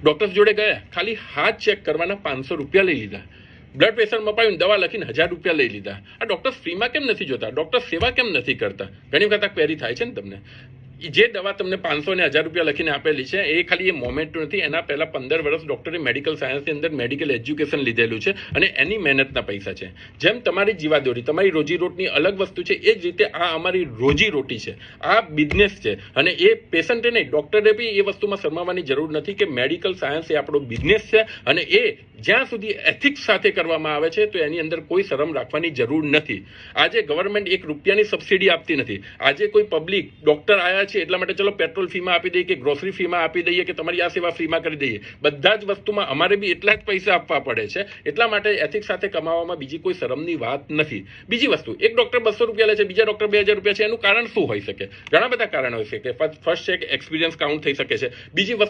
Doctors જોડે ગયા, ખાલી હાથ ચેક કરવાના 500 રૂપિયા લઈ લીધા. બ્લડ પ્રેશર મપાયું, દવા લખીને 1000 રૂપિયા લઈ લીધા. આ ડૉક્ટર્સ ફ્રીમાં કેમ નથી જોતા? ડૉક્ટર્સ સેવા કેમ નથી કરતા? ઘણી વખત આ ક્વેરી થાય છે ને તમને. જે દવા તમને 500 ને 1000 રૂપિયા લખીને આપેલી છે એ ખાલી એ મોમેન્ટ નથી, એના પહેલા 15 વર્ષ ડૉક્ટરે મેડિકલ સાયન્સની અંદર મેડિકલ એજ્યુકેશન લીધેલું છે અને એની મહેનતના પૈસા છે. જેમ તમારી જીવાદોરી, તમારી રોજીરોટની અલગ વસ્તુ છે, એ જ રીતે આ અમારી રોજીરોટી છે, આ બિઝનેસ છે. અને એ પેશન્ટે નહીં, ડૉક્ટરે બી એ વસ્તુમાં શરમાવાની જરૂર નથી કે મેડિકલ સાયન્સ એ આપણો બિઝનેસ છે અને એ જ્યાં સુધી એથિક્સ સાથે કરવામાં આવે છે તો એની અંદર કોઈ શરમ રાખવાની જરૂર નથી. આજે ગવર્મેન્ટ 1 રૂપિયાની સબસિડી આપતી નથી. આજે કોઈ પબ્લિક ડૉક્ટર આવ્યા છે એટલા માટે ચલો પેટ્રોલ ફીમાં આપી દઈએ કે ગ્રોસરી ફીમાં આપી દઈએ કે તમારી આ સેવા ફ્રીમાં કરી દઈએ. બધા જ વસ્તુમાં અમારે બી એટલા જ પૈસા આપવા પડે છે. એટલા માટે એથિક્સ સાથે કમાવામાં બીજી કોઈ શરમની વાત નથી. બીજી વસ્તુ, એક ડૉક્ટર 200 રૂપિયા લે છે, બીજા ડૉક્ટર 2000 રૂપિયા છે. એનું કારણ શું હોઈ શકે? ઘણા બધા કારણ હોઈ શકે. ફર્સ્ટ છે કે એક્સપિરિયન્સ કાઉન્ટ થઈ શકે છે. બીજી વસ્તુ